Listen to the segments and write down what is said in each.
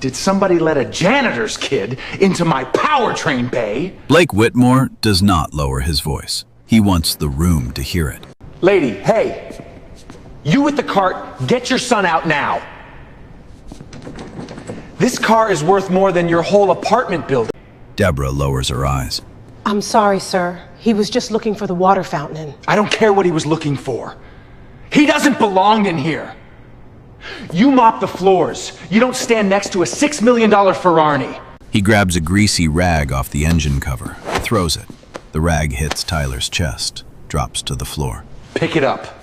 Did somebody let a janitor's kid into my powertrain bay? Blake Whitmore does not lower his voice. He wants the room to hear it. Lady, hey, you with the cart, get your son out now. This car is worth more than your whole apartment building. Deborah lowers her eyes. I'm sorry, sir. He was just looking for the water fountain. I don't care what he was looking for. He doesn't belong in here. You mop the floors. You don't stand next to a $6 million Ferrari. He grabs a greasy rag off the engine cover, throws it. The rag hits Tyler's chest, drops to the floor. Pick it up.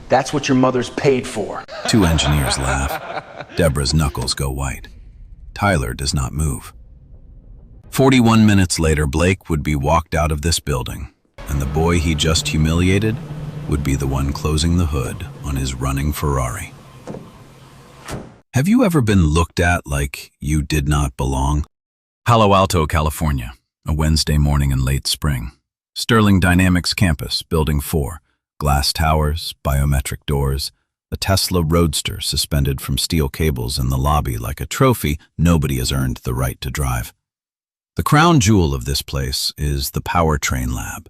That's what your mother's paid for. Two engineers laugh. Deborah's knuckles go white. Tyler does not move. 41 minutes later, Blake would be walked out of this building, and the boy he just humiliated would be the one closing the hood on his running Ferrari. Have you ever been looked at like you did not belong? Palo Alto, California, a Wednesday morning in late spring. Sterling Dynamics campus, Building 4, glass towers, biometric doors, a Tesla Roadster suspended from steel cables in the lobby like a trophy nobody has earned the right to drive. The crown jewel of this place is the powertrain lab.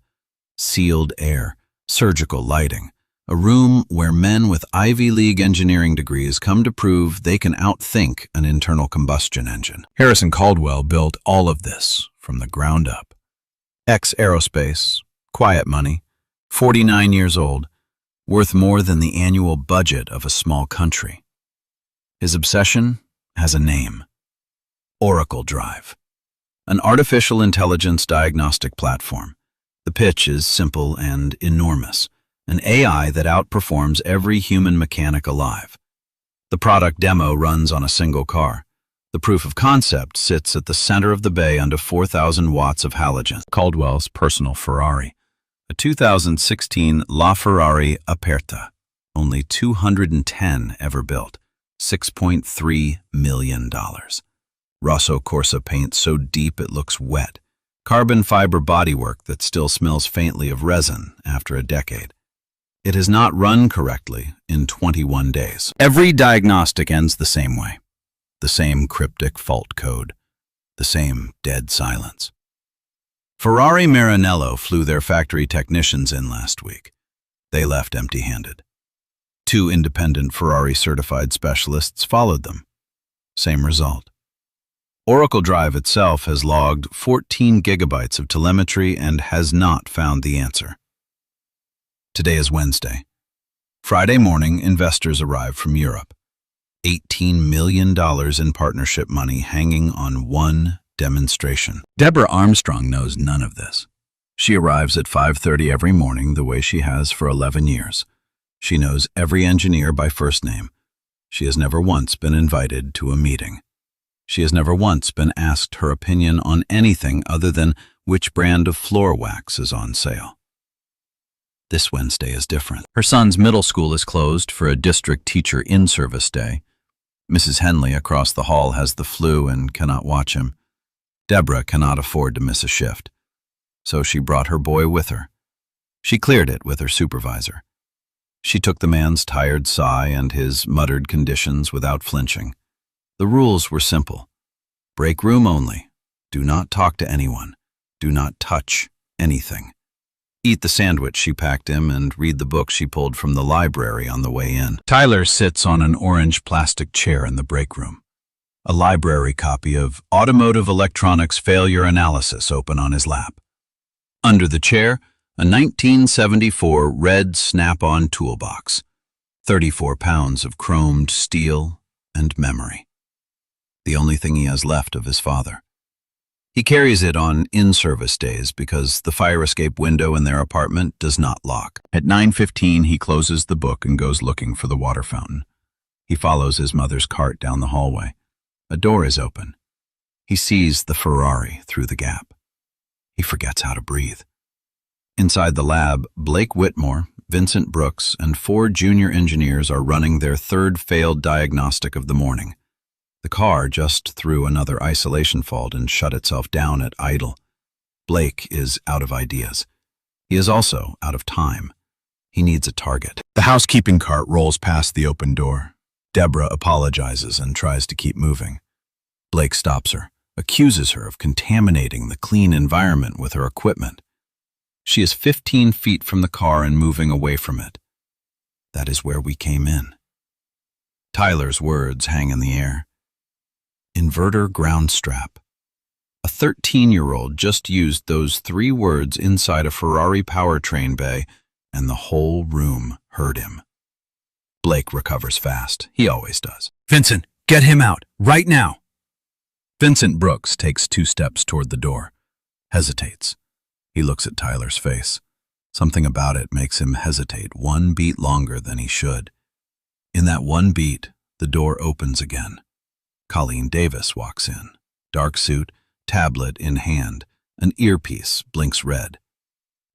Sealed air, surgical lighting, a room where men with Ivy League engineering degrees come to prove they can outthink an internal combustion engine. Heiress and Caldwell built all of this from the ground up. Ex-aerospace, quiet money, 49 years old, worth more than the annual budget of a small country. His obsession has a name: Oracle Drive, an artificial intelligence diagnostic platform. The pitch is simple and enormous, an AI that outperforms every human mechanic alive. The product demo runs on a single car. The proof of concept sits at the center of the bay under 4,000 watts of halogen. Caldwell's personal Ferrari, a 2016 LaFerrari Aperta, only 210 ever built, $6.3 million. Rosso Corsa paint so deep it looks wet. Carbon fiber bodywork that still smells faintly of resin after a decade. It has not run correctly in 21 days. Every diagnostic ends the same way. The same cryptic fault code. The same dead silence. Ferrari Maranello flew their factory technicians in last week. They left empty-handed. 2 independent Ferrari-certified specialists followed them. Same result. Oracle Drive itself has logged 14 gigabytes of telemetry and has not found the answer. Today is Wednesday. Friday morning, investors arrive from Europe. $18 million in partnership money hanging on one demonstration. Deborah Armstrong knows none of this. She arrives at 5:30 every morning the way she has for 11 years. She knows every engineer by first name. She has never once been invited to a meeting. She has never once been asked her opinion on anything other than which brand of floor wax is on sale. This Wednesday is different. Her son's middle school is closed for a district teacher in-service day. Mrs. Henley across the hall has the flu and cannot watch him. Deborah cannot afford to miss a shift, so she brought her boy with her. She cleared it with her supervisor. She took the man's tired sigh and his muttered conditions without flinching. The rules were simple. Break room only. Do not talk to anyone. Do not touch anything. Eat the sandwich she packed him and read the book she pulled from the library on the way in. Tyler sits on an orange plastic chair in the break room. A library copy of Automotive Electronics Failure Analysis open on his lap. Under the chair, a 1974 red Snap-on toolbox, 34 pounds of chromed steel and memory. The only thing he has left of his father. He carries it on in-service days because the fire escape window in their apartment does not lock. At 9:15, he closes the book and goes looking for the water fountain. He follows his mother's cart down the hallway. A door is open. He sees the Ferrari through the gap. He forgets how to breathe. Inside the lab, Blake Whitmore, Vincent Brooks, and 4 junior engineers are running their 3rd failed diagnostic of the morning. The car just threw another isolation fault and shut itself down at idle. Blake is out of ideas. He is also out of time. He needs a target. The housekeeping cart rolls past the open door. Deborah apologizes and tries to keep moving. Blake stops her, accuses her of contaminating the clean environment with her equipment. She is 15 feet from the car and moving away from it. That is where we came in. Tyler's words hang in the air. Inverter ground strap. A 13-year-old just used those 3 words inside a Ferrari powertrain bay, and the whole room heard him. Blake recovers fast. He always does. Vincent, get him out, right now! Vincent Brooks takes 2 steps toward the door, hesitates. He looks at Tyler's face. Something about it makes him hesitate 1 beat longer than he should. In that 1 beat, the door opens again. Colleen Davis walks in. Dark suit, tablet in hand, an earpiece blinks red.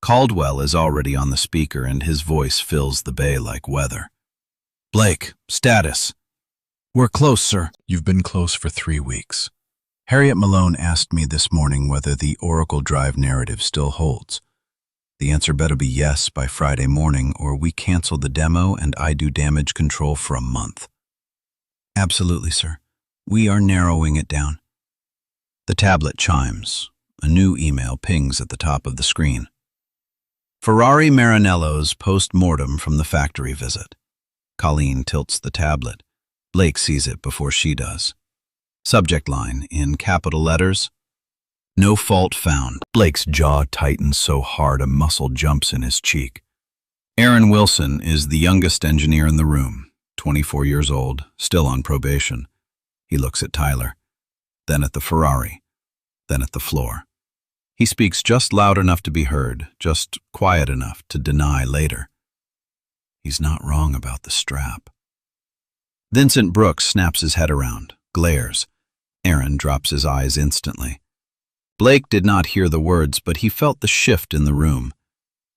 Caldwell is already on the speaker and his voice fills the bay like weather. Blake, status. We're close, sir. You've been close for 3 weeks. Harriet Malone asked me this morning whether the Oracle Drive narrative still holds. The answer better be yes by Friday morning, or we cancel the demo and I do damage control for a month. Absolutely, sir. We are narrowing it down. The tablet chimes. A new email pings at the top of the screen. Ferrari Maranello's post-mortem from the factory visit. Colleen tilts the tablet. Blake sees it before she does. Subject line in capital letters. No fault found. Blake's jaw tightens so hard a muscle jumps in his cheek. Aaron Wilson is the youngest engineer in the room, 24 years old, still on probation. He looks at Tyler, then at the Ferrari, then at the floor. He speaks just loud enough to be heard, just quiet enough to deny later. He's not wrong about the strap. Vincent Brooks snaps his head around, glares. Aaron drops his eyes instantly. Blake did not hear the words, but he felt the shift in the room.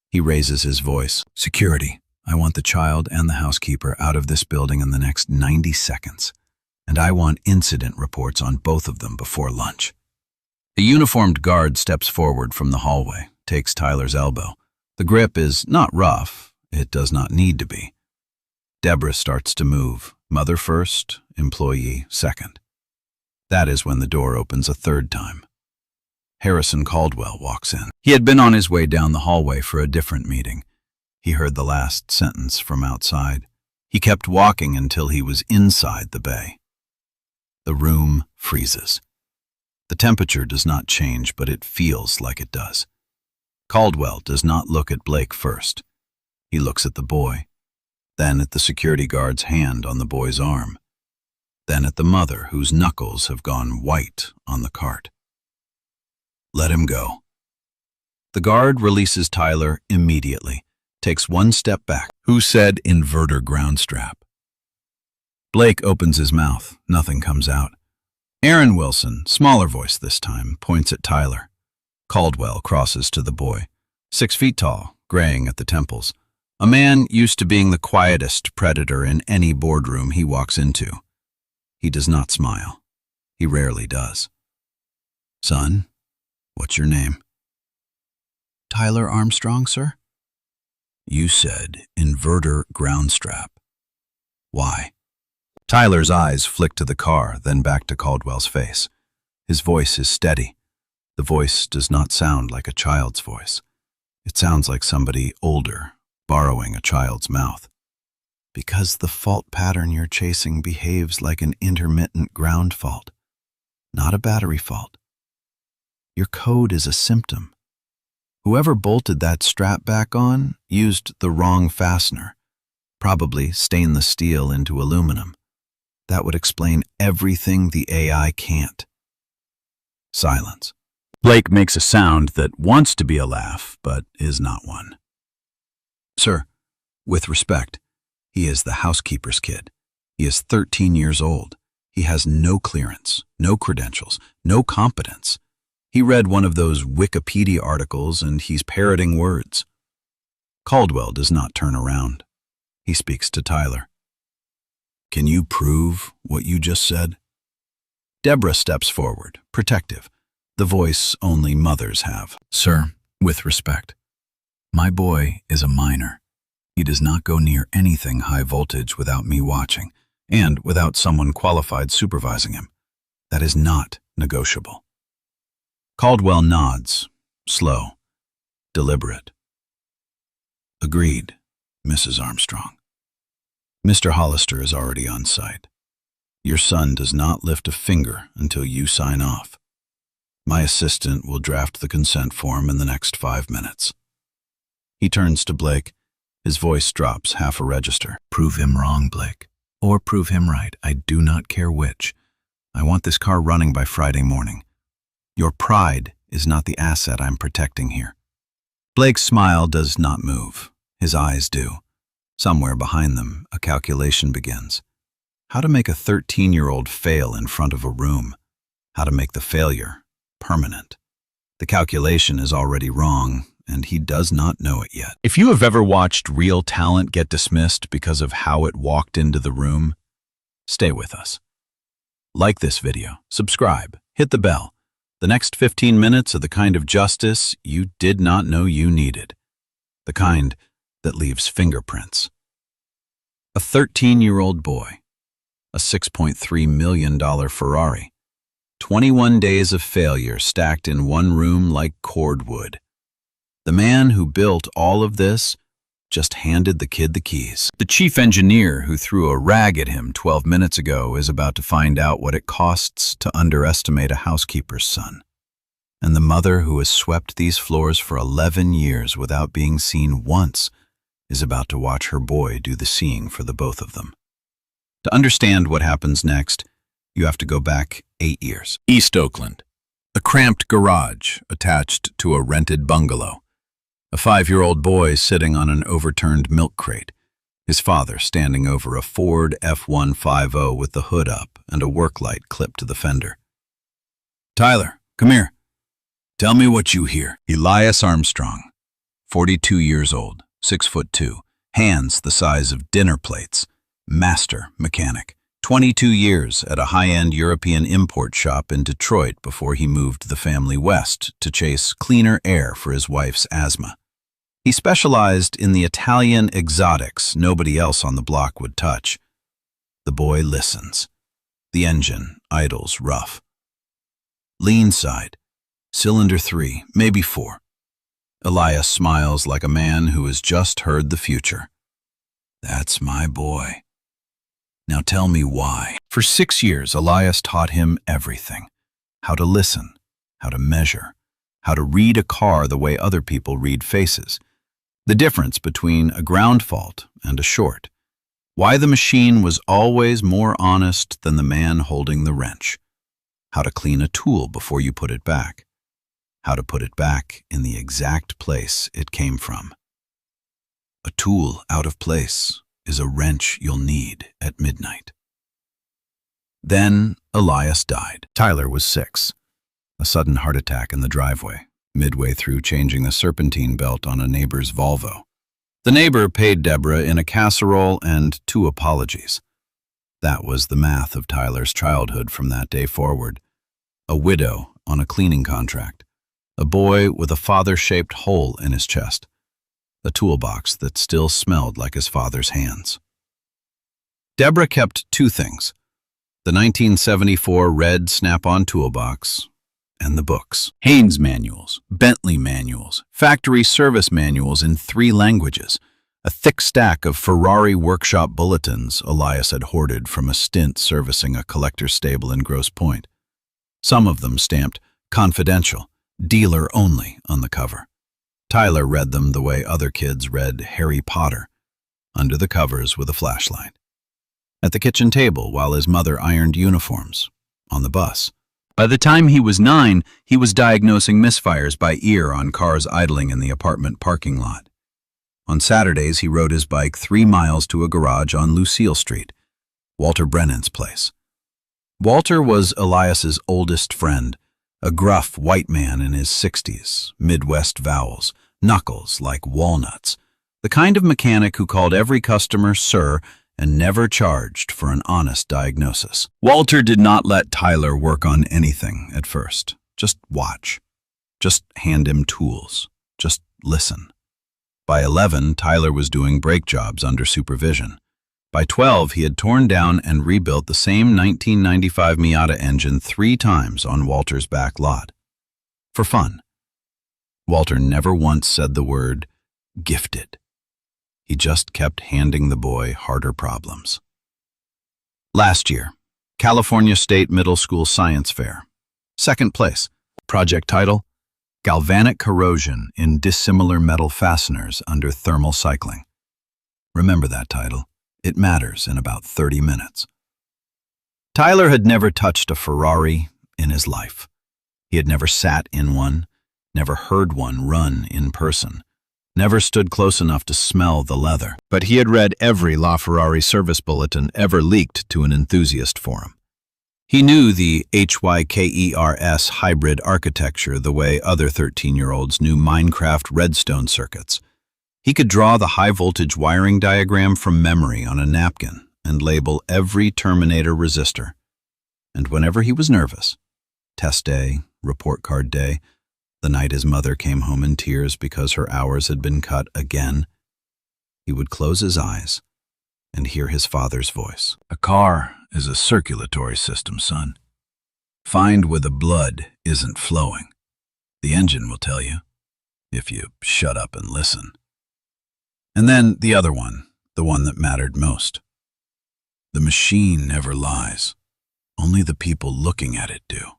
He raises his voice. Security, I want the child and the housekeeper out of this building in the next 90 seconds. And I want incident reports on both of them before lunch. A uniformed guard steps forward from the hallway, takes Tyler's elbow. The grip is not rough. It does not need to be. Deborah starts to move. Mother first, employee second. That is when the door opens a 3rd time. Harrison Caldwell walks in. He had been on his way down the hallway for a different meeting. He heard the last sentence from outside. He kept walking until he was inside the bay. The room freezes. The temperature does not change, but it feels like it does. Caldwell does not look at Blake first. He looks at the boy, then at the security guard's hand on the boy's arm, then at the mother whose knuckles have gone white on the cart. Let him go. The guard releases Tyler immediately, takes 1 step back. Who said inverter ground strap? Blake opens his mouth. Nothing comes out. Aaron Wilson, smaller voice this time, points at Tyler. Caldwell crosses to the boy. 6 feet tall, graying at the temples. A man used to being the quietest predator in any boardroom he walks into. He does not smile. He rarely does. Son, what's your name? Tyler Armstrong, sir? You said inverter ground strap. Why? Tyler's eyes flick to the car, then back to Caldwell's face. His voice is steady. The voice does not sound like a child's voice. It sounds like somebody older, borrowing a child's mouth. Because the fault pattern you're chasing behaves like an intermittent ground fault, not a battery fault. Your code is a symptom. Whoever bolted that strap back on used the wrong fastener, probably stainless steel into aluminum. That would explain everything the AI can't. Silence. Blake makes a sound that wants to be a laugh, but is not one. Sir, with respect, he is the housekeeper's kid. He is 13 years old. He has no clearance, no credentials, no competence. He read one of those Wikipedia articles and he's parroting words. Caldwell does not turn around. He speaks to Tyler. Can you prove what you just said? Deborah steps forward, protective, the voice only mothers have. Sir, with respect, my boy is a minor. He does not go near anything high voltage without me watching. and without someone qualified supervising him. That is not negotiable. Caldwell nods, slow, deliberate. Agreed, Mrs. Armstrong. Mr. Hollister is already on site. Your son does not lift a finger until you sign off. My assistant will draft the consent form in the next 5 minutes. He turns to Blake. His voice drops half a register. Prove him wrong, Blake. Or prove him right. I do not care which. I want this car running by Friday morning. Your pride is not the asset I'm protecting here. Blake's smile does not move. His eyes do. Somewhere behind them, a calculation begins. How to make a 13-year-old fail in front of a room. How to make the failure permanent. The calculation is already wrong, and he does not know it yet. If you have ever watched real talent get dismissed because of how it walked into the room, stay with us. Like this video, subscribe, hit the bell. The next 15 minutes are the kind of justice you did not know you needed. The kind that leaves fingerprints. A 13-year-old boy, a $6.3 million Ferrari, 21 days of failure stacked in one room like cordwood. The man who built all of this just handed the kid the keys. The chief engineer who threw a rag at him 12 minutes ago is about to find out what it costs to underestimate a housekeeper's son. And the mother who has swept these floors for 11 years without being seen once is about to watch her boy do the seeing for the both of them. To understand what happens next, you have to go back 8 years. East Oakland. A cramped garage attached to a rented bungalow. A 5-year-old boy sitting on an overturned milk crate. His father standing over a Ford F-150 with the hood up and a work light clipped to the fender. Tyler, come here. Tell me what you hear. Elias Armstrong, 42 years old, 6'2", hands the size of dinner plates, master mechanic. 22 years at a high-end European import shop in Detroit before he moved the family west to chase cleaner air for his wife's asthma. He specialized in the Italian exotics nobody else on the block would touch. The boy listens. The engine idles rough. Lean side, cylinder 3, maybe 4. Elias smiles like a man who has just heard the future. That's my boy. Now tell me why. For 6 years, Elias taught him everything. How to listen, how to measure, how to read a car the way other people read faces. The difference between a ground fault and a short. Why the machine was always more honest than the man holding the wrench. How to clean a tool before you put it back. How to put it back in the exact place it came from. A tool out of place is a wrench you'll need at midnight. Then Elias died. Tyler was 6. A sudden heart attack in the driveway, midway through changing the serpentine belt on a neighbor's Volvo. The neighbor paid Deborah in a casserole and 2 apologies. That was the math of Tyler's childhood from that day forward. A widow on a cleaning contract. A boy with a father-shaped hole in his chest. A toolbox that still smelled like his father's hands. Deborah kept 2 things. The 1974 red Snap-on toolbox and the books. Haynes manuals, Bentley manuals, factory service manuals in 3 languages. A thick stack of Ferrari workshop bulletins Elias had hoarded from a stint servicing a collector's stable in Grosse Pointe. Some of them stamped confidential, dealer only on the cover. Tyler read them the way other kids read Harry Potter, under the covers with a flashlight. At the kitchen table while his mother ironed uniforms, on the bus. By the time he was 9, he was diagnosing misfires by ear on cars idling in the apartment parking lot. On Saturdays, he rode his bike 3 miles to a garage on Lucille Street, Walter Brennan's place. Walter was Elias's oldest friend, a gruff white man in his 60s, Midwest vowels, knuckles like walnuts, the kind of mechanic who called every customer sir and never charged for an honest diagnosis. Walter did not let Tyler work on anything at first. Just watch. Just hand him tools. Just listen. By 11, Tyler was doing brake jobs under supervision. By 12, he had torn down and rebuilt the same 1995 Miata engine 3 times on Walter's back lot. For fun. Walter never once said the word gifted. He just kept handing the boy harder problems. Last year, California State Middle School Science Fair. 2nd place. Project title, Galvanic Corrosion in Dissimilar Metal Fasteners Under Thermal Cycling. Remember that title. It matters in about 30 minutes. Tyler had never touched a Ferrari in his life. He had never sat in one, never heard one run in person, never stood close enough to smell the leather. But he had read every LaFerrari service bulletin ever leaked to an enthusiast forum. He knew the HYKERS hybrid architecture the way other 13-year-olds knew Minecraft redstone circuits. He could draw the high-voltage wiring diagram from memory on a napkin and label every terminator resistor. And whenever he was nervous, test day, report card day, the night his mother came home in tears because her hours had been cut again, he would close his eyes and hear his father's voice. A car is a circulatory system, son. Find where the blood isn't flowing. The engine will tell you, if you shut up and listen. And then the other one, the one that mattered most. The machine never lies. Only the people looking at it do.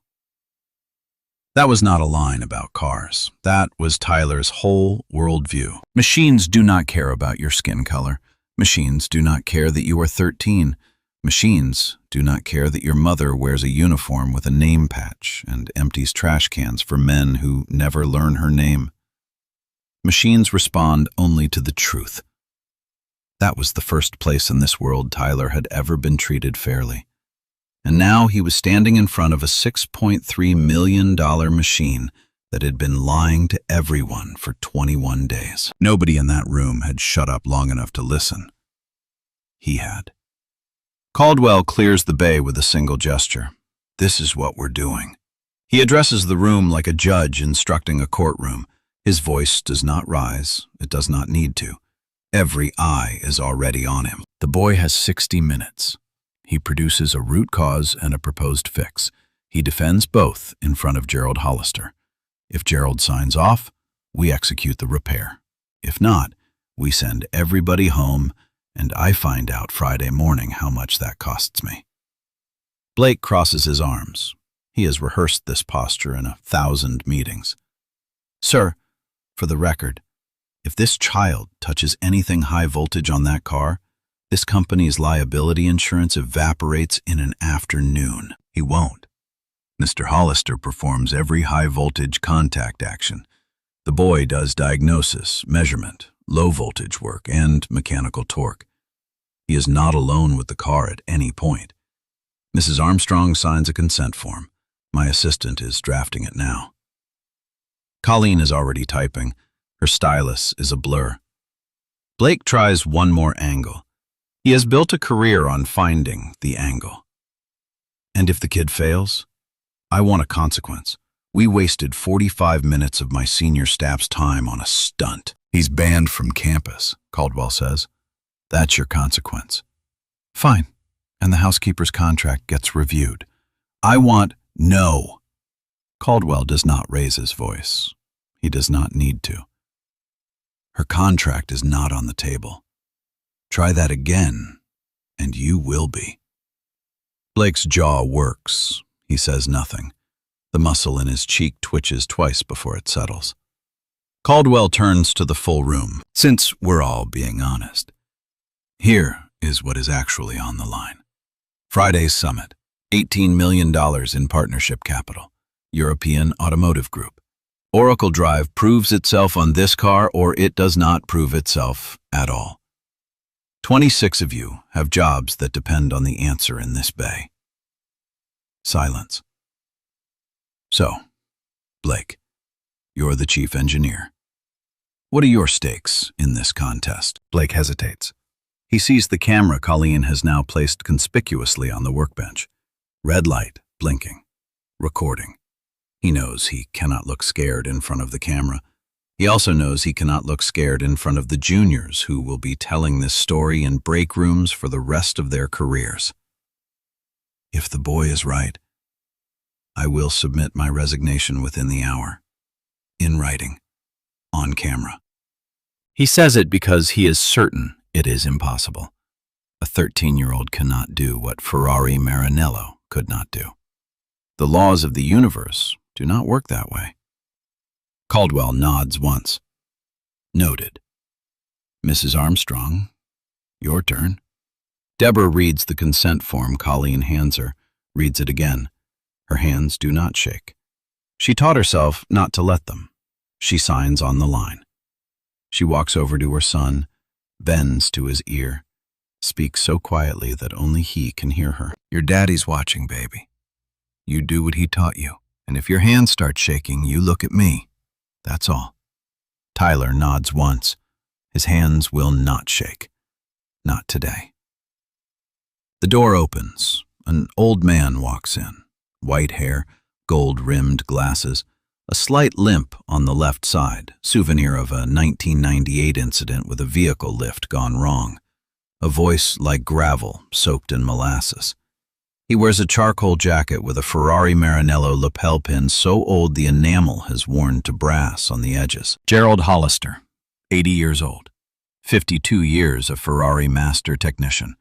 That was not a line about cars. That was Tyler's whole worldview. Machines do not care about your skin color. Machines do not care that you are 13. Machines do not care that your mother wears a uniform with a name patch and empties trash cans for men who never learn her name. Machines respond only to the truth. That was the first place in this world Tyler had ever been treated fairly. And now he was standing in front of a $6.3 million machine that had been lying to everyone for 21 days. Nobody in that room had shut up long enough to listen. He had. Caldwell clears the bay with a single gesture. This is what we're doing. He addresses the room like a judge instructing a courtroom. His voice does not rise. It does not need to. Every eye is already on him. The boy has 60 minutes. He produces a root cause and a proposed fix. He defends both in front of Gerald Hollister. If Gerald signs off, we execute the repair. If not, we send everybody home, and I find out Friday morning how much that costs me. Blake crosses his arms. He has rehearsed this posture in 1,000 meetings. Sir, for the record, if this child touches anything high voltage on that car, this company's liability insurance evaporates in an afternoon. He won't. Mr. Hollister performs every high voltage contact action. The boy does diagnosis, measurement, low voltage work, and mechanical torque. He is not alone with the car at any point. Mrs. Armstrong signs a consent form. My assistant is drafting it now. Colleen is already typing. Her stylus is a blur. Blake tries one more angle. He has built a career on finding the angle. And if the kid fails, I want a consequence. We wasted 45 minutes of my senior staff's time on a stunt. He's banned from campus, Caldwell says. That's your consequence. Fine. And the housekeeper's contract gets reviewed. I want no. Caldwell does not raise his voice. He does not need to. Her contract is not on the table. Try that again, and you will be. Blake's jaw works. He says nothing. The muscle in his cheek twitches twice before it settles. Caldwell turns to the full room. Since we're all being honest, here is what is actually on the line. Friday's summit, $18 million in partnership capital, European Automotive Group. Oracle Drive proves itself on this car, or it does not prove itself at all. 26 of you have jobs that depend on the answer in this bay. Silence. So, Blake, you're the chief engineer. What are your stakes in this contest? Blake hesitates. He sees the camera Colleen has now placed conspicuously on the workbench. Red light, blinking, recording. He knows he cannot look scared in front of the camera, He also knows he cannot look scared in front of the juniors who will be telling this story in break rooms for the rest of their careers. If the boy is right, I will submit my resignation within the hour. In writing. On camera. He says it because he is certain it is impossible. A 13-year-old cannot do what Ferrari Maranello could not do. The laws of the universe do not work that way. Caldwell nods once. Noted. Mrs. Armstrong, your turn. Deborah reads the consent form Colleen hands her, reads it again. Her hands do not shake. She taught herself not to let them. She signs on the line. She walks over to her son, bends to his ear, speaks so quietly that only he can hear her. Your daddy's watching, baby. You do what he taught you, and if your hands start shaking, you look at me. That's all. Tyler nods once. His hands will not shake. Not today. The door opens. An old man walks in. White hair, gold-rimmed glasses, a slight limp on the left side, souvenir of a 1998 incident with a vehicle lift gone wrong. A voice like gravel, soaked in molasses. He wears a charcoal jacket with a Ferrari Maranello lapel pin so old the enamel has worn to brass on the edges. Gerald Hollister, 80 years old, 52 years a Ferrari master technician,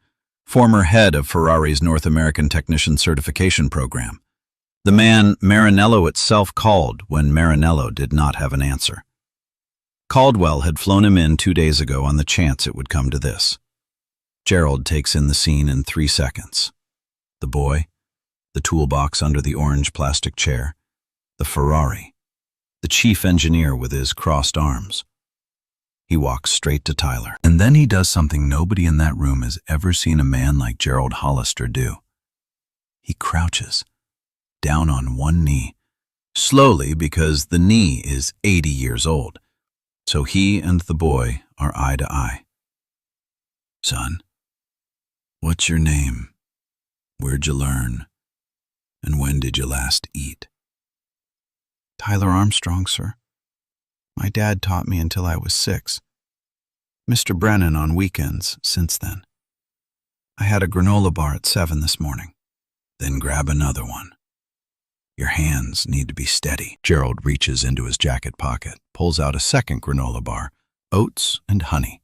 former head of Ferrari's North American Technician Certification Program. The man Maranello itself called when Maranello did not have an answer. Caldwell had flown him in 2 days ago on the chance it would come to this. Gerald takes in the scene in 3 seconds. The boy, the toolbox under the orange plastic chair, the Ferrari, the chief engineer with his crossed arms. He walks straight to Tyler, and then he does something nobody in that room has ever seen a man like Gerald Hollister do. He crouches, down on one knee, slowly because the knee is 80 years old, so he and the boy are eye to eye. Son, what's your name? Where'd you learn? And when did you last eat? Tyler Armstrong, sir. My dad taught me until I was 6. Mr. Brennan on weekends since then. I had a granola bar at 7 this morning. Then grab another one. Your hands need to be steady. Gerald reaches into his jacket pocket, pulls out a second granola bar, oats and honey,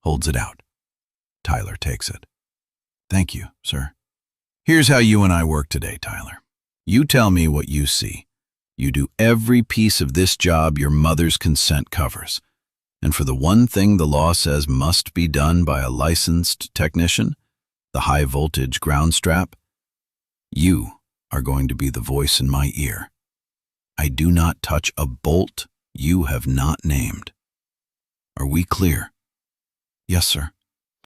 holds it out. Tyler takes it. Thank you, sir. Here's how you and I work today, Tyler. You tell me what you see. You do every piece of this job your mother's consent covers. And for the one thing the law says must be done by a licensed technician, the high-voltage ground strap, you are going to be the voice in my ear. I do not touch a bolt you have not named. Are we clear? Yes, sir.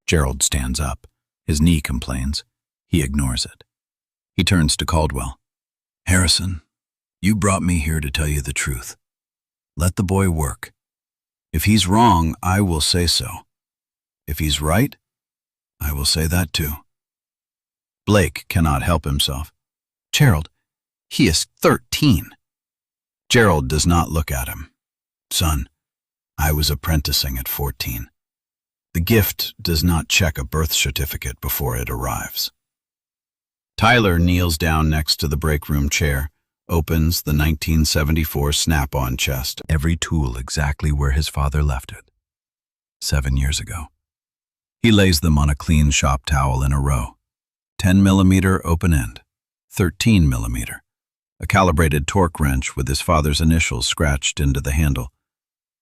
Gerald stands up. His knee complains. He ignores it. He turns to Caldwell. Harrison, you brought me here to tell you the truth. Let the boy work. If he's wrong, I will say so. If he's right, I will say that too. Blake cannot help himself. Gerald, he is 13. Gerald does not look at him. Son, I was apprenticing at 14. The gift does not check a birth certificate before it arrives. Tyler kneels down next to the break room chair, opens the 1974 snap-on chest, every tool exactly where his father left it, 7 years ago. He lays them on a clean shop towel in a row. 10mm open end, 13mm, a calibrated torque wrench with his father's initials scratched into the handle,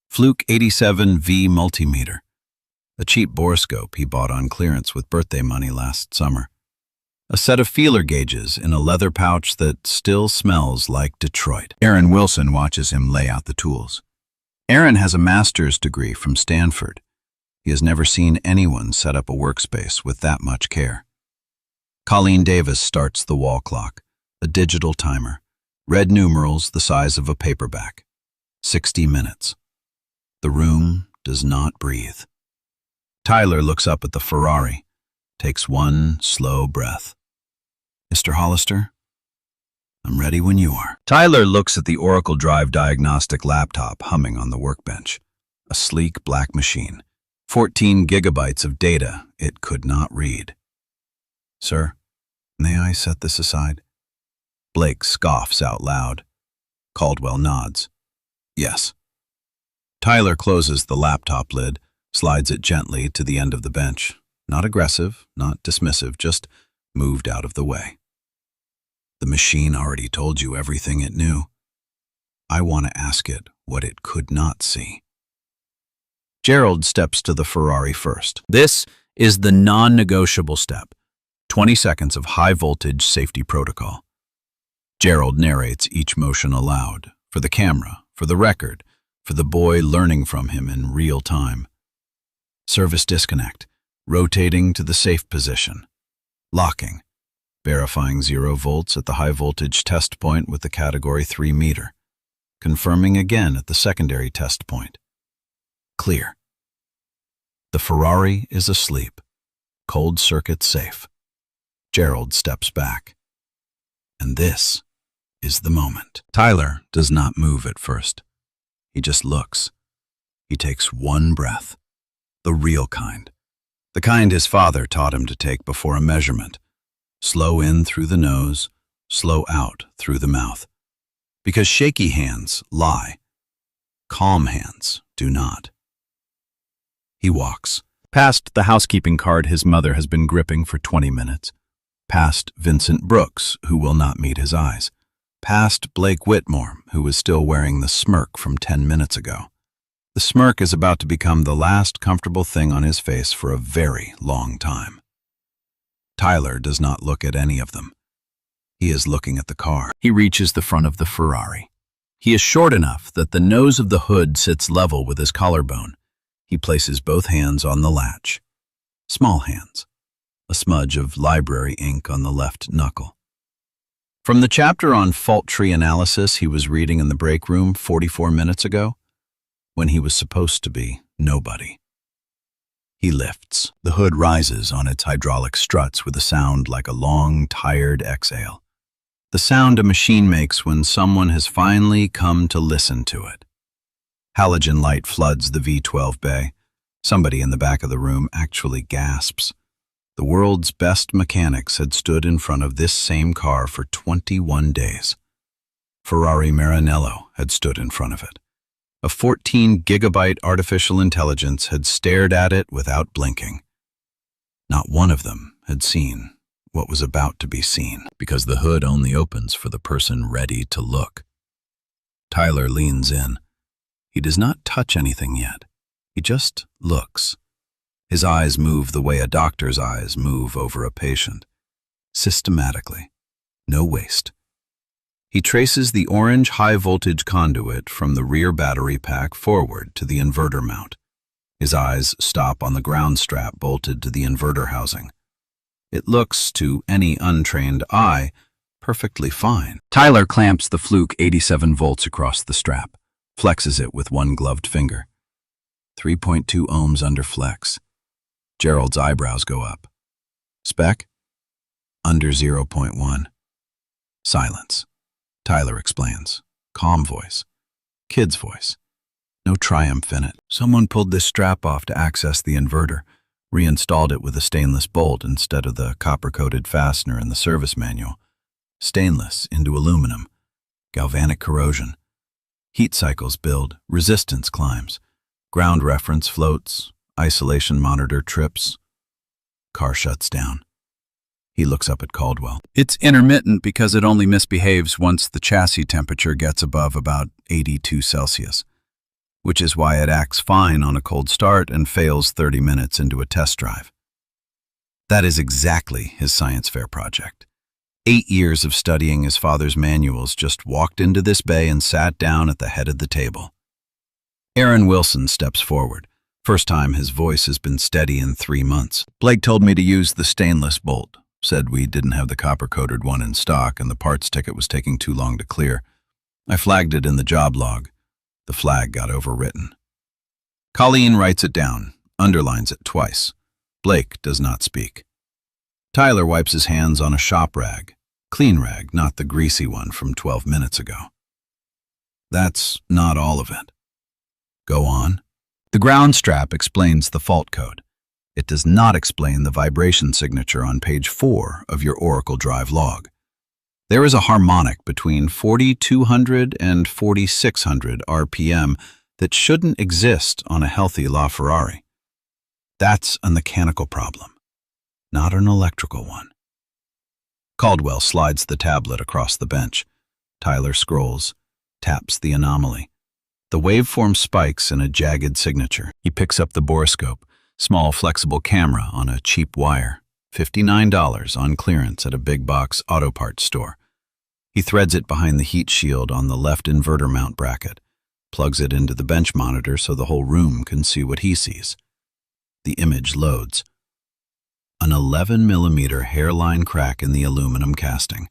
Fluke 87V multimeter, a cheap borescope he bought on clearance with birthday money last summer, a set of feeler gauges in a leather pouch that still smells like Detroit. Aaron Wilson watches him lay out the tools. Aaron has a master's degree from Stanford. He has never seen anyone set up a workspace with that much care. Colleen Davis starts the wall clock, a digital timer, red numerals the size of a paperback. 60 minutes. The room does not breathe. Tyler looks up at the Ferrari, takes one slow breath. Mr. Hollister, I'm ready when you are. Tyler looks at the Oracle Drive diagnostic laptop humming on the workbench. A sleek black machine. 14 gigabytes of data it could not read. Sir, may I set this aside? Blake scoffs out loud. Caldwell nods. Yes. Tyler closes the laptop lid, slides it gently to the end of the bench. Not aggressive, not dismissive, just moved out of the way. The machine already told you everything it knew. I want to ask it what it could not see. Gerald steps to the Ferrari first. This is the non-negotiable step. 20 seconds of high-voltage safety protocol. Gerald narrates each motion aloud, for the camera, for the record, for the boy learning from him in real time. Service disconnect, rotating to the safe position. Locking, verifying 0 volts at the high-voltage test point with the Category 3 meter. Confirming again at the secondary test point. Clear. The Ferrari is asleep. Cold circuit safe. Gerald steps back. And this is the moment. Tyler does not move at first. He just looks. He takes one breath. The real kind. The kind his father taught him to take before a measurement. Slow in through the nose, slow out through the mouth. Because shaky hands lie. Calm hands do not. He walks. Past the housekeeping card his mother has been gripping for 20 minutes. Past Vincent Brooks, who will not meet his eyes. Past Blake Whitmore, who was still wearing the smirk from 10 minutes ago. The smirk is about to become the last comfortable thing on his face for a very long time. Tyler does not look at any of them. He is looking at the car. He reaches the front of the Ferrari. He is short enough that the nose of the hood sits level with his collarbone. He places both hands on the latch. Small hands. A smudge of library ink on the left knuckle. From the chapter on fault tree analysis he was reading in the break room 44 minutes ago, when he was supposed to be nobody. He lifts. The hood rises on its hydraulic struts with a sound like a long, tired exhale. The sound a machine makes when someone has finally come to listen to it. Halogen light floods the V12 bay. Somebody in the back of the room actually gasps. The world's best mechanics had stood in front of this same car for 21 days. Ferrari Maranello had stood in front of it. A 14-gigabyte artificial intelligence had stared at it without blinking. Not one of them had seen what was about to be seen, because the hood only opens for the person ready to look. Tyler leans in. He does not touch anything yet. He just looks. His eyes move the way a doctor's eyes move over a patient. Systematically. No waste. He traces the orange high-voltage conduit from the rear battery pack forward to the inverter mount. His eyes stop on the ground strap bolted to the inverter housing. It looks, to any untrained eye, perfectly fine. Tyler clamps the Fluke 87 volts across the strap, flexes it with one gloved finger. 3.2 ohms under flex. Gerald's eyebrows go up. Spec? Under 0.1. Silence. Tyler explains. Calm voice. Kid's voice. No triumph in it. Someone pulled this strap off to access the inverter, reinstalled it with a stainless bolt instead of the copper-coated fastener in the service manual. Stainless into aluminum. Galvanic corrosion. Heat cycles build. Resistance climbs. Ground reference floats. Isolation monitor trips. Car shuts down. He looks up at Caldwell. It's intermittent because it only misbehaves once the chassis temperature gets above about 82 Celsius, which is why it acts fine on a cold start and fails 30 minutes into a test drive. That is exactly his science fair project. 8 years of studying his father's manuals just walked into this bay and sat down at the head of the table. Aaron Wilson steps forward. First time his voice has been steady in 3 months. Blake told me to use the stainless bolt. Said we didn't have the copper-coated one in stock and the parts ticket was taking too long to clear. I flagged it in the job log. The flag got overwritten. Colleen writes it down, underlines it twice. Blake does not speak. Tyler wipes his hands on a shop rag. Clean rag, not the greasy one from 12 minutes ago. That's not all of it. Go on. The ground strap explains the fault code. It does not explain the vibration signature on page 4 of your Oracle Drive log. There is a harmonic between 4,200 and 4,600 RPM that shouldn't exist on a healthy LaFerrari. That's a mechanical problem, not an electrical one. Caldwell slides the tablet across the bench. Tyler scrolls, taps the anomaly. The waveform spikes in a jagged signature. He picks up the borescope, small flexible camera on a cheap wire, $59 on clearance at a big box auto parts store. He threads it behind the heat shield on the left inverter mount bracket, plugs it into the bench monitor so the whole room can see what he sees. The image loads. An 11mm hairline crack in the aluminum casting,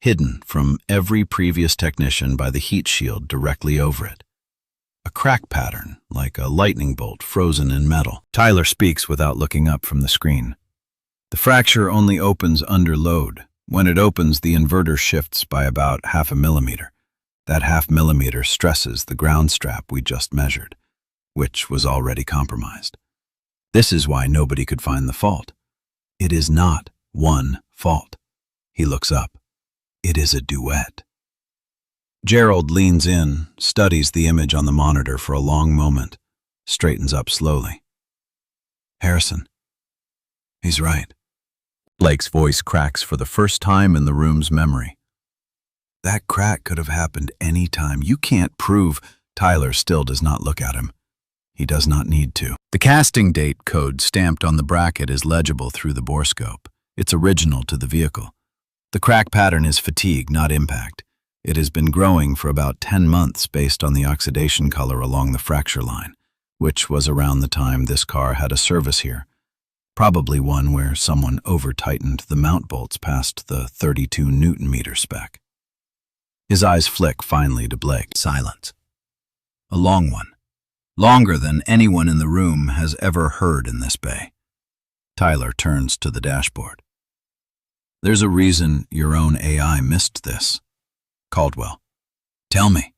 hidden from every previous technician by the heat shield directly over it. A crack pattern, like a lightning bolt frozen in metal. Tyler speaks without looking up from the screen. The fracture only opens under load. When it opens, the inverter shifts by about 0.5 millimeter. That 0.5 millimeter stresses the ground strap we just measured, which was already compromised. This is why nobody could find the fault. It is not one fault. He looks up. It is a duet. Gerald leans in, studies the image on the monitor for a long moment, straightens up slowly. Harrison. He's right. Blake's voice cracks for the first time in the room's memory. That crack could have happened any time. You can't prove. Tyler still does not look at him. He does not need to. The casting date code stamped on the bracket is legible through the borescope. It's original to the vehicle. The crack pattern is fatigue, not impact. It has been growing for about 10 months based on the oxidation color along the fracture line, which was around the time this car had a service here. Probably one where someone over-tightened the mount bolts past the 32 Newton-meter spec. His eyes flick finally to Blake. Silence. A long one. Longer than anyone in the room has ever heard in this bay. Tyler turns to the dashboard. There's a reason your own AI missed this. Caldwell. Tell me.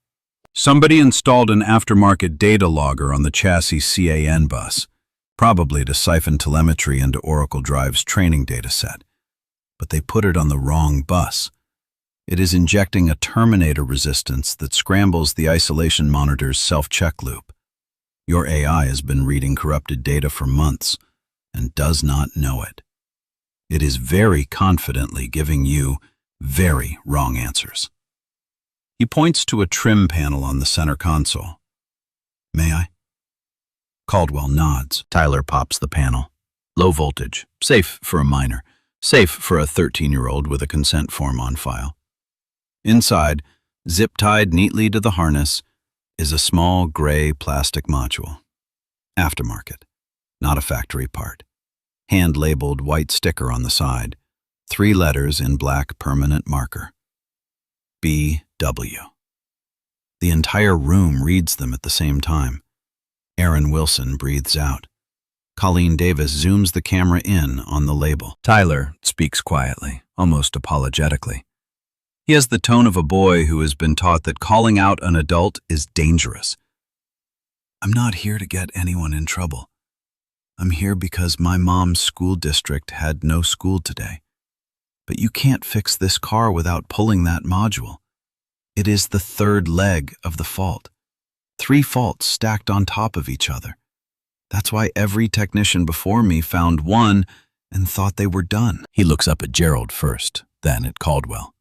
Somebody installed an aftermarket data logger on the chassis CAN bus, probably to siphon telemetry into Oracle Drive's training data set. But they put it on the wrong bus. It is injecting a terminator resistance that scrambles the isolation monitor's self-check loop. Your AI has been reading corrupted data for months and does not know it. It is very confidently giving you very wrong answers. He points to a trim panel on the center console. May I? Caldwell nods. Tyler pops the panel. Low voltage, safe for a minor, safe for a 13-year-old with a consent form on file. Inside, zip-tied neatly to the harness, is a small gray plastic module. Aftermarket, not a factory part. Hand-labeled white sticker on the side, 3 letters in black permanent marker. BW. The entire room reads them at the same time. Aaron Wilson breathes out. Colleen Davis zooms the camera in on the label. Tyler speaks quietly, almost apologetically. He has the tone of a boy who has been taught that calling out an adult is dangerous. I'm not here to get anyone in trouble. I'm here because my mom's school district had no school today. But you can't fix this car without pulling that module. It is the third leg of the fault. 3 faults stacked on top of each other. That's why every technician before me found one and thought they were done. He looks up at Gerald first, then at Caldwell.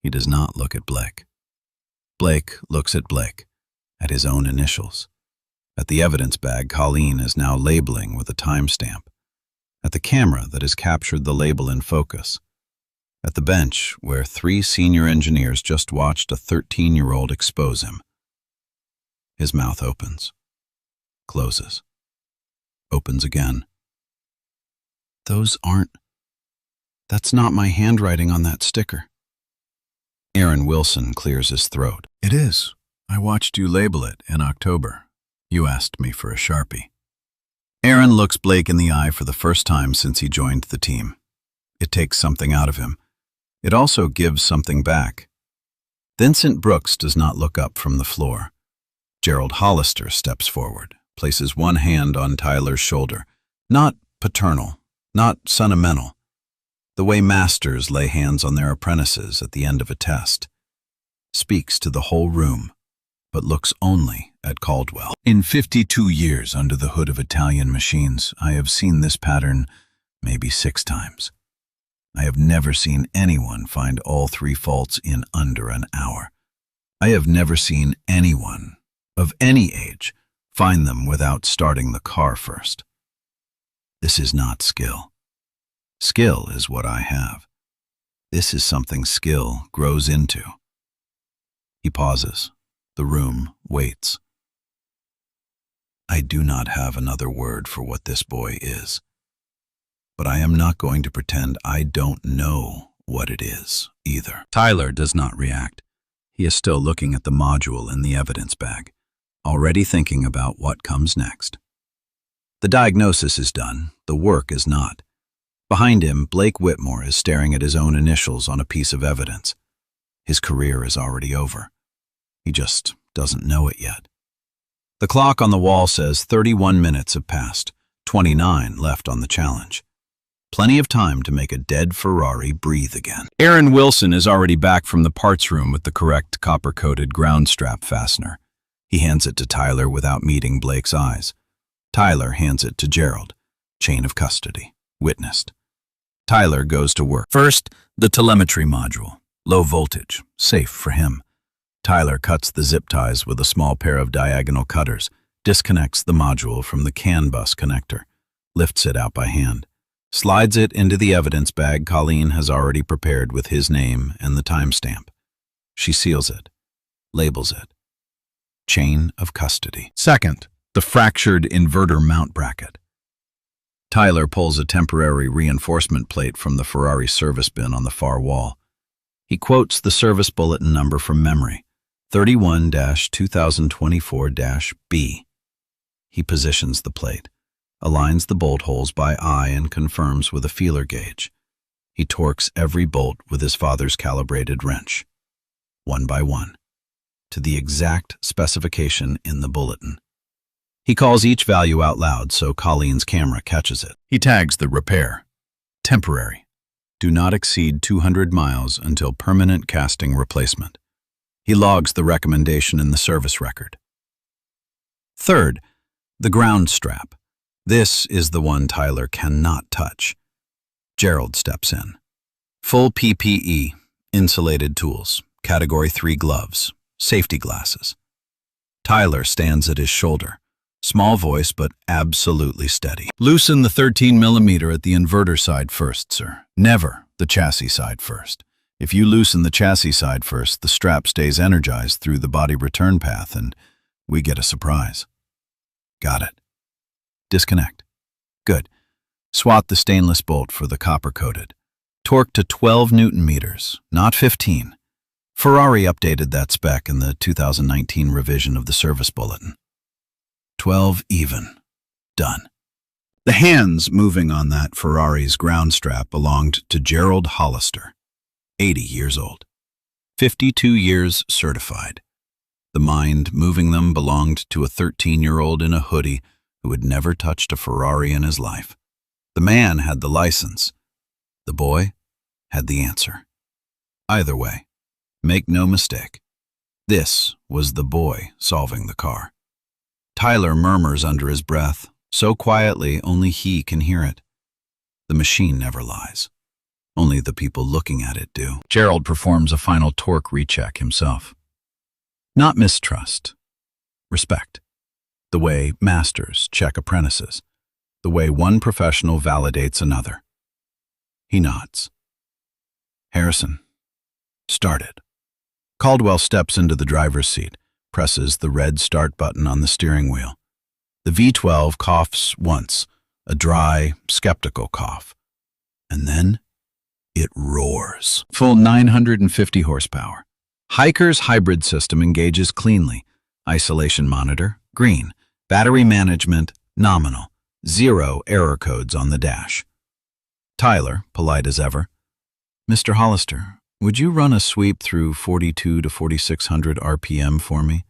He does not look at Blake. Blake looks at Blake, at his own initials. At the evidence bag Colleen is now labeling with a timestamp. At the camera that has captured the label in focus. At the bench where 3 senior engineers just watched a 13-year-old expose him. His mouth opens, closes, opens again. That's not my handwriting on that sticker. Aaron Wilson clears his throat. It is. I watched you label it in October. You asked me for a Sharpie. Aaron looks Blake in the eye for the first time since he joined the team. It takes something out of him. It also gives something back. Vincent Brooks does not look up from the floor. Gerald Hollister steps forward, places one hand on Tyler's shoulder. Not paternal, not sentimental. The way masters lay hands on their apprentices at the end of a test. Speaks to the whole room, but looks only at Caldwell. In 52 years under the hood of Italian machines, I have seen this pattern maybe 6 times. I have never seen anyone find all 3 faults in under an hour. I have never seen anyone, of any age, find them without starting the car first. This is not skill. Skill is what I have. This is something skill grows into. He pauses. The room waits. I do not have another word for what this boy is. But I am not going to pretend I don't know what it is, either. Tyler does not react. He is still looking at the module in the evidence bag, already thinking about what comes next. The diagnosis is done, the work is not. Behind him, Blake Whitmore is staring at his own initials on a piece of evidence. His career is already over. He just doesn't know it yet. The clock on the wall says 31 minutes have passed, 29 left on the challenge. Plenty of time to make a dead Ferrari breathe again. Aaron Wilson is already back from the parts room with the correct copper-coated ground strap fastener. He hands it to Tyler without meeting Blake's eyes. Tyler hands it to Gerald. Chain of custody. Witnessed. Tyler goes to work. First, the telemetry module. Low voltage. Safe for him. Tyler cuts the zip ties with a small pair of diagonal cutters, disconnects the module from the CAN bus connector, lifts it out by hand, slides it into the evidence bag Colleen has already prepared with his name and the timestamp. She seals it, labels it. Chain of custody. Second, the fractured inverter mount bracket. Tyler pulls a temporary reinforcement plate from the Ferrari service bin on the far wall. He quotes the service bulletin number from memory, 31-2024-B. He positions the plate, aligns the bolt holes by eye and confirms with a feeler gauge. He torques every bolt with his father's calibrated wrench, one by one, to the exact specification in the bulletin. He calls each value out loud so Colleen's camera catches it. He tags the repair. Temporary. Do not exceed 200 miles until permanent casting replacement. He logs the recommendation in the service record. Third, the ground strap. This is the one Tyler cannot touch. Gerald steps in. Full PPE, insulated tools, Category 3 gloves, safety glasses. Tyler stands at his shoulder. Small voice, but absolutely steady. Loosen the 13mm at the inverter side first, sir. Never the chassis side first. If you loosen the chassis side first, the strap stays energized through the body return path and we get a surprise. Got it. Disconnect. Good. Swat the stainless bolt for the copper-coated. Torque to 12 Newton meters, not 15. Ferrari updated that spec in the 2019 revision of the service bulletin. 12 even. Done. The hands moving on that Ferrari's ground strap belonged to Gerald Hollister, 80 years old, 52 years certified. The mind moving them belonged to a 13-year-old in a hoodie who had never touched a Ferrari in his life. The man had the license. The boy had the answer. Either way, make no mistake, this was the boy solving the car. Tyler murmurs under his breath, so quietly only he can hear it. The machine never lies. Only the people looking at it do. Gerald performs a final torque recheck himself. Not mistrust. Respect. The way masters check apprentices. The way one professional validates another. He nods. Harrison. Started. Caldwell steps into the driver's seat, presses the red start button on the steering wheel. The V12 coughs once, a dry, skeptical cough. And then it roars. Full 950 horsepower. Hiker's hybrid system engages cleanly. Isolation monitor, green. Battery management, nominal. 0 error codes on the dash. Tyler, polite as ever. Mr. Hollister, would you run a sweep through 42 to 4600 RPM for me?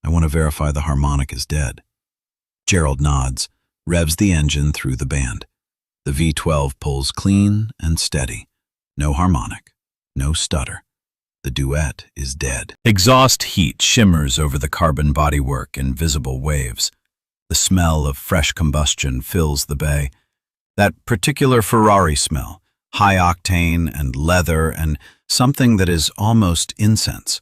I want to verify the harmonic is dead. Gerald nods, revs the engine through the band. The V12 pulls clean and steady. No harmonic, no stutter. The duet is dead. Exhaust heat shimmers over the carbon bodywork in visible waves. The smell of fresh combustion fills the bay. That particular Ferrari smell, high octane and leather and something that is almost incense.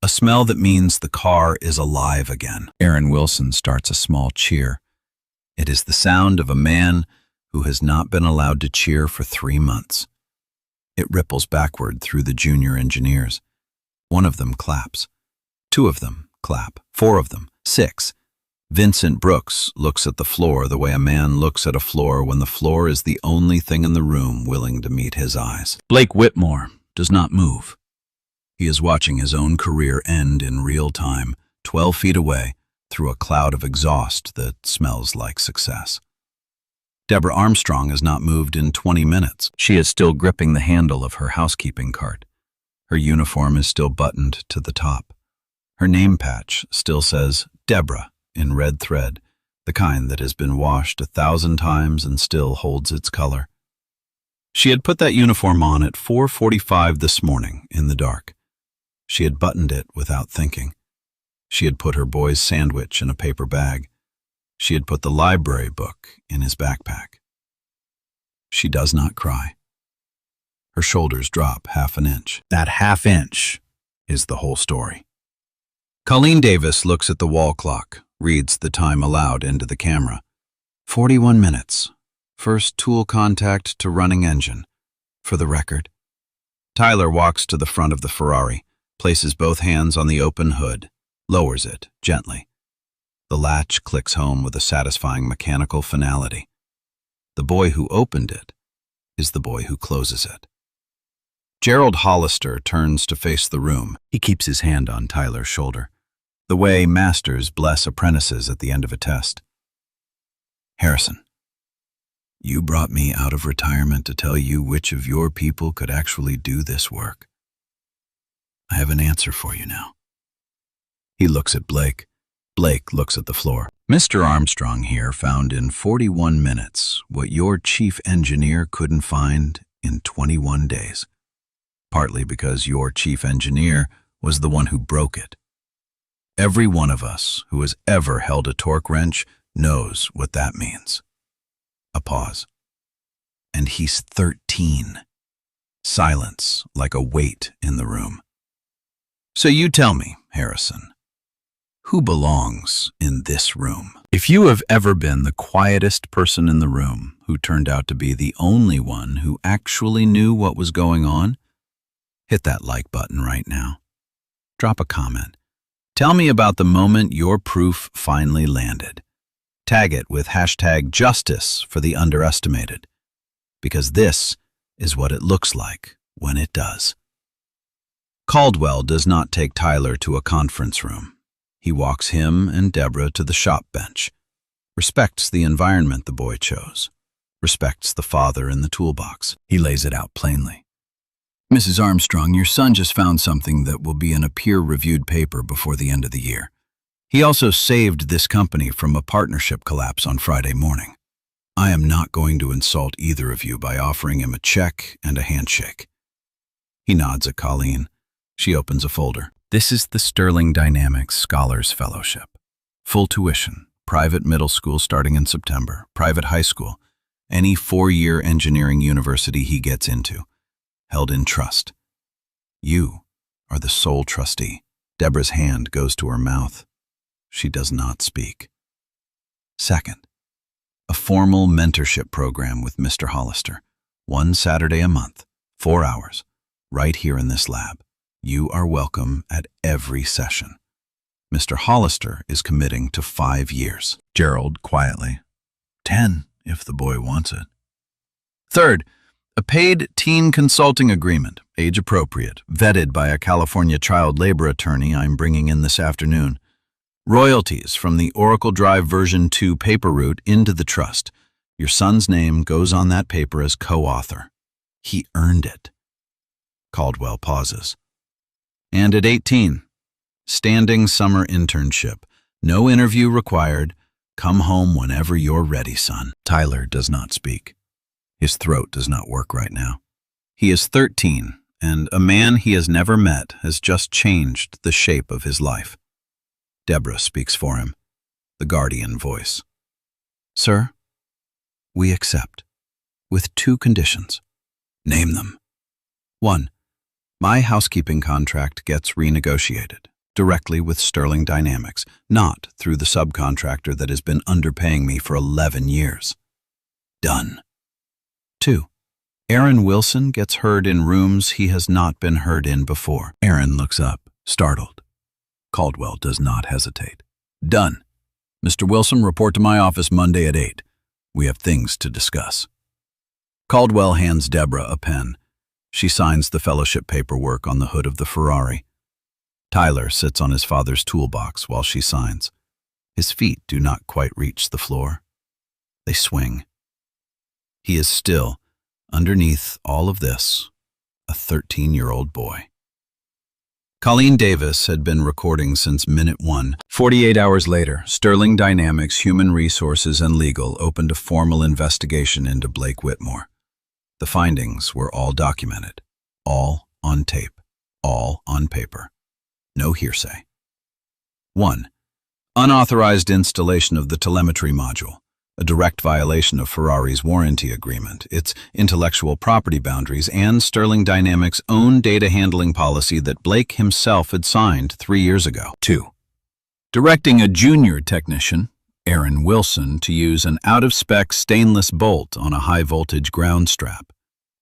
A smell that means the car is alive again. Aaron Wilson starts a small cheer. It is the sound of a man who has not been allowed to cheer for 3 months. It ripples backward through the junior engineers. One of them claps. 2 of them clap. 4 of them. 6. Vincent Brooks looks at the floor the way a man looks at a floor when the floor is the only thing in the room willing to meet his eyes. Blake Whitmore does not move. He is watching his own career end in real time, 12 feet away, through a cloud of exhaust that smells like success. Deborah Armstrong has not moved in 20 minutes. She is still gripping the handle of her housekeeping cart. Her uniform is still buttoned to the top. Her name patch still says Deborah in red thread, the kind that has been washed 1,000 times and still holds its color. She had put that uniform on at 4:45 this morning in the dark. She had buttoned it without thinking. She had put her boy's sandwich in a paper bag. She had put the library book in his backpack. She does not cry. Her shoulders drop half an inch. That half inch is the whole story. Colleen Davis looks at the wall clock, reads the time aloud into the camera. 41 minutes. First tool contact to running engine. For the record. Tyler walks to the front of the Ferrari, places both hands on the open hood, lowers it gently. The latch clicks home with a satisfying mechanical finality. The boy who opened it is the boy who closes it. Gerald Hollister turns to face the room. He keeps his hand on Tyler's shoulder, the way masters bless apprentices at the end of a test. Harrison, you brought me out of retirement to tell you which of your people could actually do this work. I have an answer for you now. He looks at Blake. Blake looks at the floor. Mr. Armstrong here found in 41 minutes what your chief engineer couldn't find in 21 days. Partly because your chief engineer was the one who broke it. Every one of us who has ever held a torque wrench knows what that means. A pause. And he's 13. Silence like a weight in the room. So you tell me, Harrison, who belongs in this room? If you have ever been the quietest person in the room who turned out to be the only one who actually knew what was going on, hit that like button right now. Drop a comment. Tell me about the moment your proof finally landed. Tag it with #justice for the underestimated. Because this is what it looks like when it does. Caldwell does not take Tyler to a conference room. He walks him and Deborah to the shop bench. Respects the environment the boy chose. Respects the father in the toolbox. He lays it out plainly. Mrs. Armstrong, your son just found something that will be in a peer-reviewed paper before the end of the year. He also saved this company from a partnership collapse on Friday morning. I am not going to insult either of you by offering him a check and a handshake. He nods at Colleen. She opens a folder. This is the Sterling Dynamics Scholars Fellowship. Full tuition, private middle school starting in September, private high school, any 4-year engineering university he gets into. Held in trust. You are the sole trustee. Deborah's hand goes to her mouth. She does not speak. Second, a formal mentorship program with Mr. Hollister. 1 Saturday a month, 4 hours, right here in this lab. You are welcome at every session. Mr. Hollister is committing to 5 years. Gerald quietly. 10, if the boy wants it. Third, a paid teen consulting agreement, age appropriate, vetted by a California child labor attorney I'm bringing in this afternoon. Royalties from the Oracle Drive version 2 paper route into the trust. Your son's name goes on that paper as co-author. He earned it. Caldwell pauses. And at 18, standing summer internship. No interview required. Come home whenever you're ready, son. Tyler does not speak. His throat does not work right now. He is 13, and a man he has never met has just changed the shape of his life. Deborah speaks for him, the guardian voice. Sir, we accept, with 2 conditions. Name them. 1. My housekeeping contract gets renegotiated, directly with Sterling Dynamics, not through the subcontractor that has been underpaying me for 11 years. Done. 2. Aaron Wilson gets heard in rooms he has not been heard in before. Aaron looks up, startled. Caldwell does not hesitate. Done. Mr. Wilson, report to my office Monday at 8. We have things to discuss. Caldwell hands Deborah a pen. She signs the fellowship paperwork on the hood of the Ferrari. Tyler sits on his father's toolbox while she signs. His feet do not quite reach the floor. They swing. He is still, underneath all of this, a 13-year-old boy. Colleen Davis had been recording since minute 1. 48 hours later, Sterling Dynamics, Human Resources, and Legal opened a formal investigation into Blake Whitmore. The findings were all documented, all on tape, all on paper. No hearsay. 1. Unauthorized installation of the telemetry module, a direct violation of Ferrari's warranty agreement, its intellectual property boundaries, and Sterling Dynamics' own data handling policy that Blake himself had signed 3 years ago. 2. Directing a junior technician, Aaron Wilson, to use an out-of-spec stainless bolt on a high-voltage ground strap,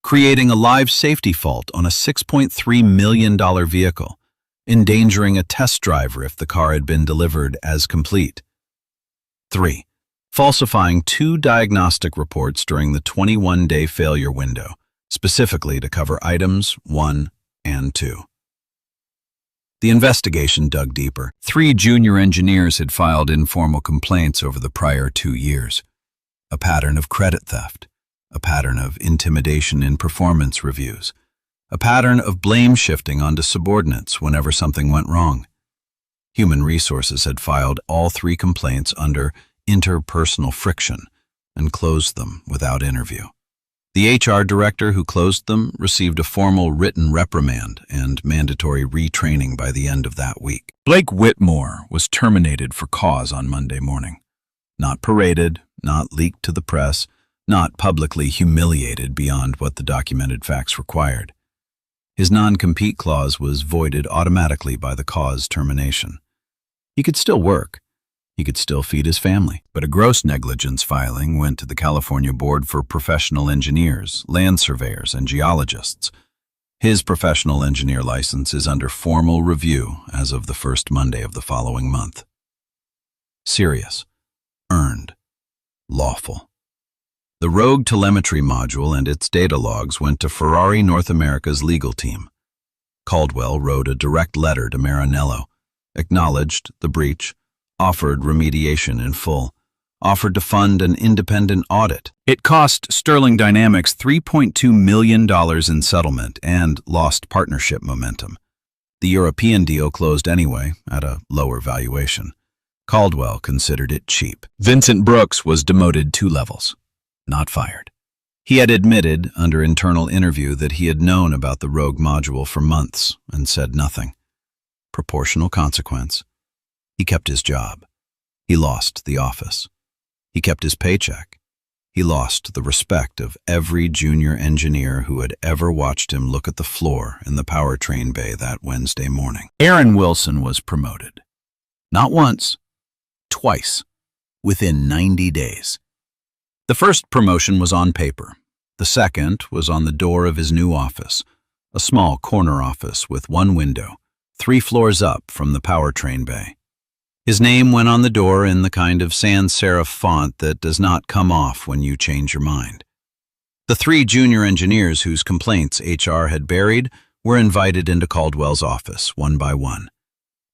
creating a live safety fault on a $6.3 million vehicle, endangering a test driver if the car had been delivered as complete. 3. Falsifying 2 diagnostic reports during the 21-day failure window, specifically to cover items 1 and 2. The investigation dug deeper. 3 junior engineers had filed informal complaints over the prior 2 years. A pattern of credit theft, a pattern of intimidation in performance reviews, a pattern of blame shifting onto subordinates whenever something went wrong. Human Resources had filed all 3 complaints under interpersonal friction and closed them without interview. The HR director who closed them received a formal written reprimand and mandatory retraining by the end of that week. Blake Whitmore was terminated for cause on Monday morning. Not paraded, not leaked to the press, not publicly humiliated beyond what the documented facts required. His non-compete clause was voided automatically by the cause termination. He could still work. He could still feed his family. But a gross negligence filing went to the California Board for Professional Engineers, Land Surveyors, and Geologists. His professional engineer license is under formal review as of the first Monday of the following month. Serious, earned, lawful. The rogue telemetry module and its data logs went to Ferrari North America's legal team. Caldwell wrote a direct letter to Marinello, acknowledged the breach, offered remediation in full, offered to fund an independent audit. It cost Sterling Dynamics $3.2 million in settlement and lost partnership momentum. The European deal closed anyway, at a lower valuation. Caldwell considered it cheap. Vincent Brooks was demoted 2 levels, not fired. He had admitted under internal interview that he had known about the rogue module for months and said nothing. Proportional consequence. He kept his job. He lost the office. He kept his paycheck. He lost the respect of every junior engineer who had ever watched him look at the floor in the powertrain bay that Wednesday morning. Aaron Wilson was promoted. Not once, twice, within 90 days. The first promotion was on paper. The second was on the door of his new office, a small corner office with 1 window, 3 floors up from the powertrain bay. His name went on the door in the kind of sans serif font that does not come off when you change your mind. The 3 junior engineers whose complaints HR had buried were invited into Caldwell's office, one by one.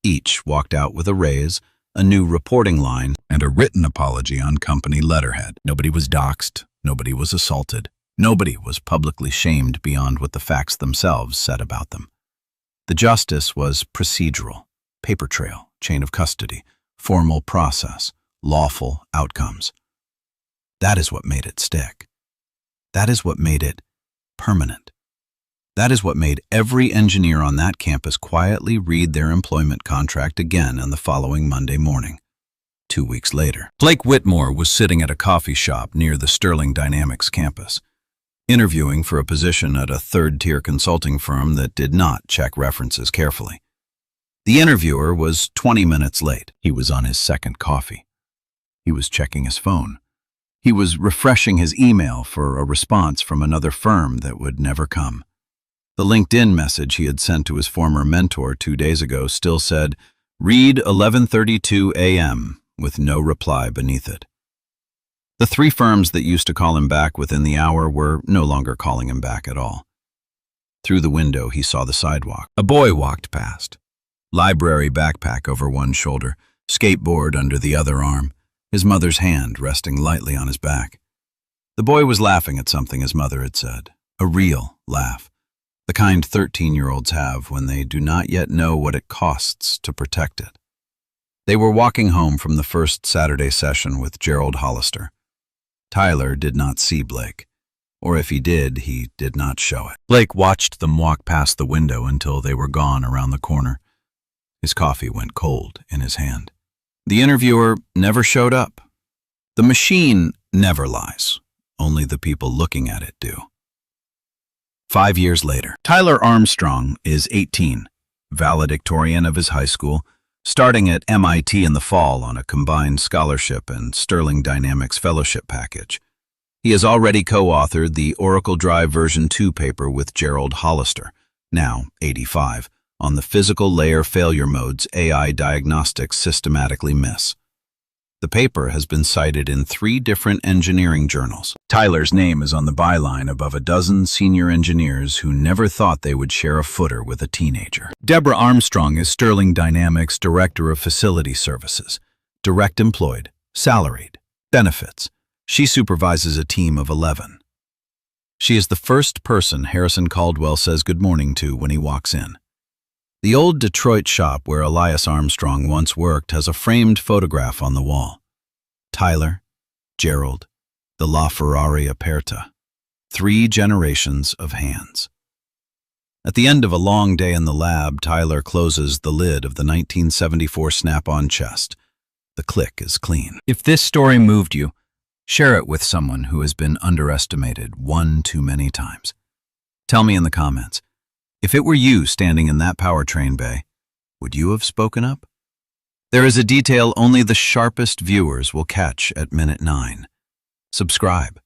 Each walked out with a raise, a new reporting line, and a written apology on company letterhead. Nobody was doxxed, nobody was assaulted, Nobody was publicly shamed beyond what the facts themselves said about them. The justice was procedural, paper trail, chain of custody, formal process, lawful outcomes. That is what made it stick. That is what made it permanent. That is what made every engineer on that campus quietly read their employment contract again on the following Monday morning. 2 weeks later, Blake Whitmore was sitting at a coffee shop near the Sterling Dynamics campus, interviewing for a position at a third-tier consulting firm that did not check references carefully. The interviewer was 20 minutes late. He was on his second coffee. He was checking his phone. He was refreshing his email for a response from another firm that would never come. The LinkedIn message he had sent to his former mentor 2 days ago still said, "Read 11:32 a.m." with no reply beneath it. The 3 firms that used to call him back within the hour were no longer calling him back at all. Through the window, he saw the sidewalk. A boy walked past. Library backpack over one shoulder, skateboard under the other arm, his mother's hand resting lightly on his back. The boy was laughing at something his mother had said, a real laugh, the kind 13-year-olds have when they do not yet know what it costs to protect it. They were walking home from the first Saturday session with Gerald Hollister. Tyler did not see Blake, or if he did not show it. Blake watched them walk past the window until they were gone around the corner. His coffee went cold in his hand. The interviewer never showed up. The machine never lies. Only the people looking at it do. 5 years later, Tyler Armstrong is 18, valedictorian of his high school, starting at MIT in the fall on a combined scholarship and Sterling Dynamics fellowship package. He has already co-authored the Oracle Drive version 2 paper with Gerald Hollister, now 85, on the physical layer failure modes AI diagnostics systematically miss. The paper has been cited in 3 different engineering journals. Tyler's name is on the byline above a dozen senior engineers who never thought they would share a footer with a teenager. Deborah Armstrong is Sterling Dynamics Director of Facility Services, direct employed, salaried, benefits. She supervises a team of 11. She is the first person Harrison Caldwell says good morning to when he walks in. The old Detroit shop where Elias Armstrong once worked has a framed photograph on the wall. Tyler, Gerald, the La Ferrari Aperta. 3 generations of hands. At the end of a long day in the lab, Tyler closes the lid of the 1974 Snap-on chest. The click is clean. If this story moved you, share it with someone who has been underestimated one too many times. Tell me in the comments. If it were you standing in that powertrain bay, would you have spoken up? There is a detail only the sharpest viewers will catch at minute 9. Subscribe.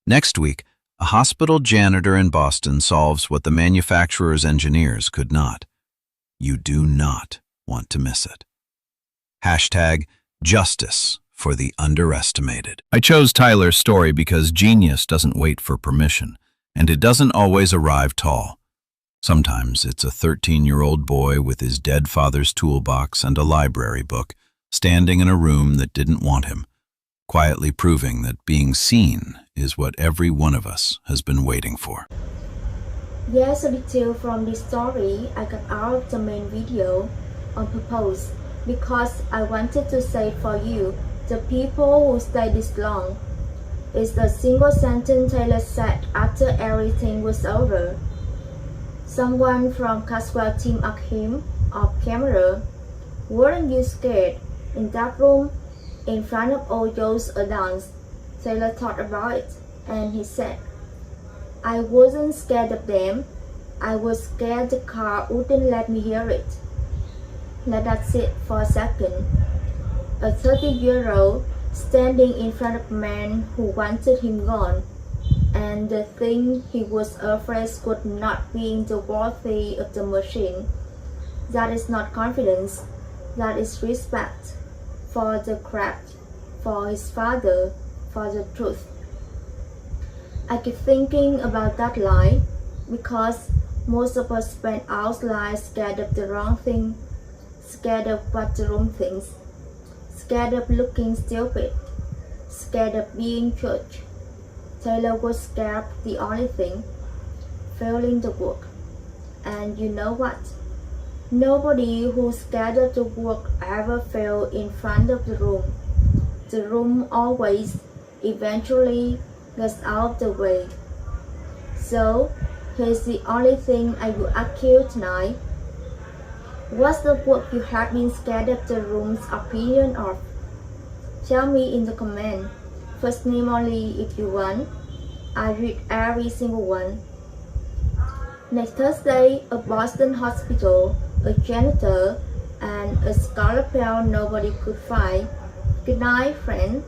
Next week, a hospital janitor in Boston solves what the manufacturer's engineers could not. You do not want to miss it. Hashtag justice for the underestimated. I chose Tyler's story because genius doesn't wait for permission, and it doesn't always arrive tall. Sometimes it's a 13-year-old boy with his dead father's toolbox and a library book, standing in a room that didn't want him, quietly proving that being seen is what every one of us has been waiting for. Yes, a detail from this story I cut out of the main video on purpose because I wanted to say for you, the people who stayed this long. It's the single sentence Taylor said after everything was over. Someone from Caswell team asked him off camera, "Weren't you scared in that room in front of all those adults?" Taylor thought about it and he said, "I wasn't scared of them. I was scared the car wouldn't let me hear it." Let that sit for a second. A 30-year-old standing in front of a man who wanted him gone, and the thing he was afraid could not be in the worthy of the machine. That is not confidence, that is respect for the craft, for his father, for the truth. I keep thinking about that line because most of us spend our lives scared of the wrong thing, scared of what the room thinks, scared of looking stupid, scared of being judged, Taylor was scared the only thing, failing the work. And you know what? Nobody who scattered the work ever fell in front of the room. The room always, eventually, gets out of the way. So, here's the only thing I will ask you tonight. What's the work you have been scared of the room's opinion of? Tell me in the comment. First name only if you want. I read every single one. Next Thursday, a Boston hospital, a janitor, and a scalpel nobody could find. Good night, friend.